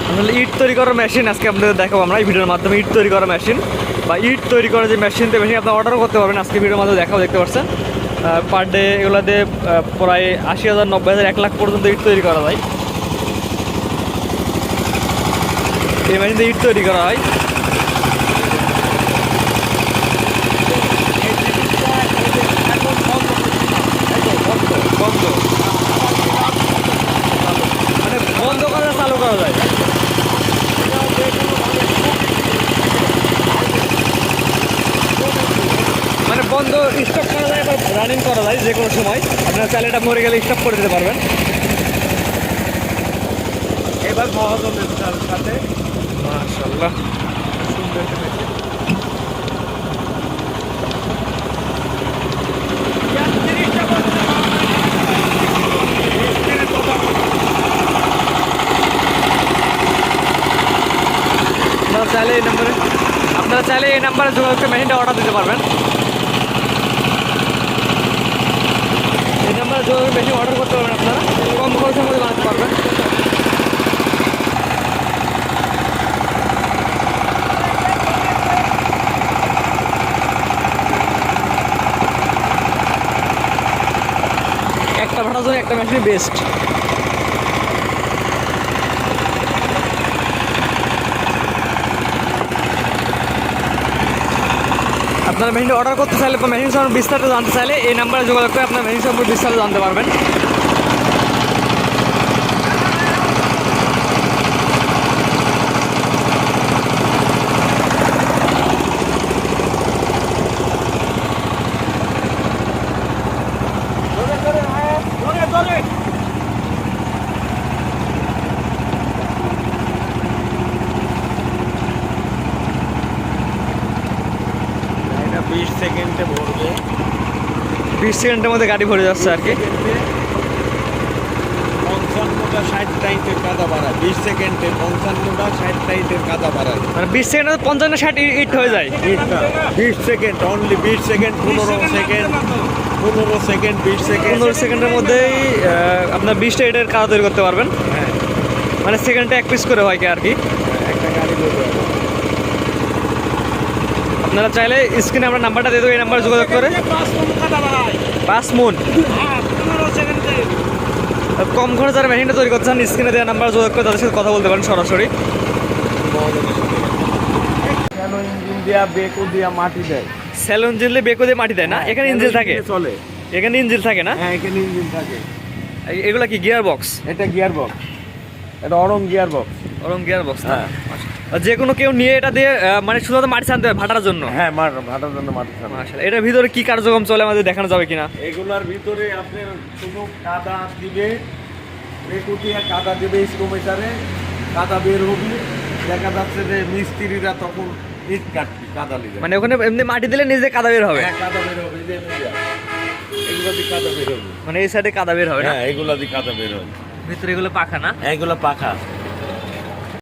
আসলে ইট তৈরি করার মেশিন আজকে আপনাদের দেখাবো আমরা এই ভিডিওর মাধ্যমে। ইট তৈরি করার মেশিন বা ইট তৈরি করার যে মেশিন আপনি অর্ডারও করতে পারবেন আজকে ভিডিওর মাধ্যমে দেখাবো, দেখতে পাচ্ছেন। পার ডে এগুলোতে প্রায় 80,000, 90,000, 1 লাখ পর্যন্ত ইট তৈরি করা যায়। এই মেশিন দিয়ে ইট তৈরি করা হয়। বন্ধ মানে বন্ধ করা চালু করা যায়। মানে বন্ধ স্টপ করা যায়, এবার রানিং করা যায় যে কোনো সময়। আপনারা চাইলে এটা মরে গেলে স্টপ করে দিতে পারবেন। এবার মহাজনের সাথে মাশাআল্লাহ সুন্দর একটা মেশিন। আপনারা চাইলে এই নাম্বারে যোগাযোগ করে মেশিনটা অর্ডার দিতে পারবেন। এই নাম্বারে যোগাযোগ মেশিন অর্ডার করতে পারবেন, আপনারা কম খরচের মধ্যে বানাতে পারবেন। একটা ভাড়ার জন্য একটা মেশিন বেস্ট। আপনারা মেশিনটা অর্ডার করতে চাইলে বা মেশিন সম্পর্কে বিস্তারিত জানতে চাইলে এই নাম্বারে যোগাযোগ করে আপনার মেশিন সম্পর্কে বিস্তারিত জানতে পারবেন। এটা 20 সেকেন্ডে ভরবে। 20 সেকেন্ডের মধ্যে গাড়ি ভরে যাচ্ছে আর কি। 55টা 60 টাইটের কাদা বাড়ায়। 20 সেকেন্ডে 55টা 60 টাইটের কাদা বাড়ায়। মানে 20 সেকেন্ডে 55, 60 ইট হয়ে যায়। ইটটা 20 second, only 20 second, 15 second, 15 second, 20 second. 15 সেকেন্ডের মধ্যেই আপনার 20টা ইটের কাজ তৈরি করতে পারবেন। হ্যাঁ, মানে সেকেন্ডে 1 পিস করে হয় কি আর কি। একটা গাড়ি ভরবে। আপনারা চাইলে স্ক্রিনে আমরা নাম্বারটা দিয়ে দেবো, এই নাম্বারে যোগাযোগ করে 5 মন কম খরচে যারা মেশিনটা তৈরি করতে চান স্ক্রিনে দেওয়া নাম্বার যোগাযোগ করে তাদের সাথে কথা বলতে পারেন সরাসরি। কেন ইঞ্জিন দিয়া বেকো দিয়া মাটি দেয়? স্যালুন জিনলে বেকো দিয়ে মাটি দেয় না, এখানে ইঞ্জিন থাকে। চলে, এখানে ইঞ্জিন থাকে না। হ্যাঁ এখানে ইঞ্জিন থাকে। এগুলা কি গিয়ার বক্স? এটা গিয়ার বক্স, এটা অরম গিয়ার বক্স। ওরকম গিয়ার বক্স। হ্যাঁ। যে কোনো কেউ নিয়ে এটা দিয়ে মানে শুধুমাত্র মাটি ছানতে হবে ভাটার জন্য। হ্যাঁ, ভাটার জন্য মাটি ছাড়া। মাশাআল্লাহ। এটার ভিতরে কি কার্যক্রম চলে আমাদের দেখানো যাবে কিনা? এগুলার ভিতরে আপনি শুধু কাদা দিবে, বেকো দিয়ে কাদা দিবে, স্টোমিটারে কাদা বের হবে। দেখা যাচ্ছে যে মিস্ত্রিরা তখন ইট কাটবে কাদা লিবে। মানে ওখানে এমনি মাটি দিলে নিজে কাদা বের হবে। হ্যাঁ, কাদা বের হবে, যে এগুলা দিয়ে কাদা বের হবে। মানে এই সাইডে কাদা বের হবে না, হ্যাঁ, এগুলা দিয়ে কাদা বের হবে। ভিতরে এগুলো পাখা না। এগুলা পাখা।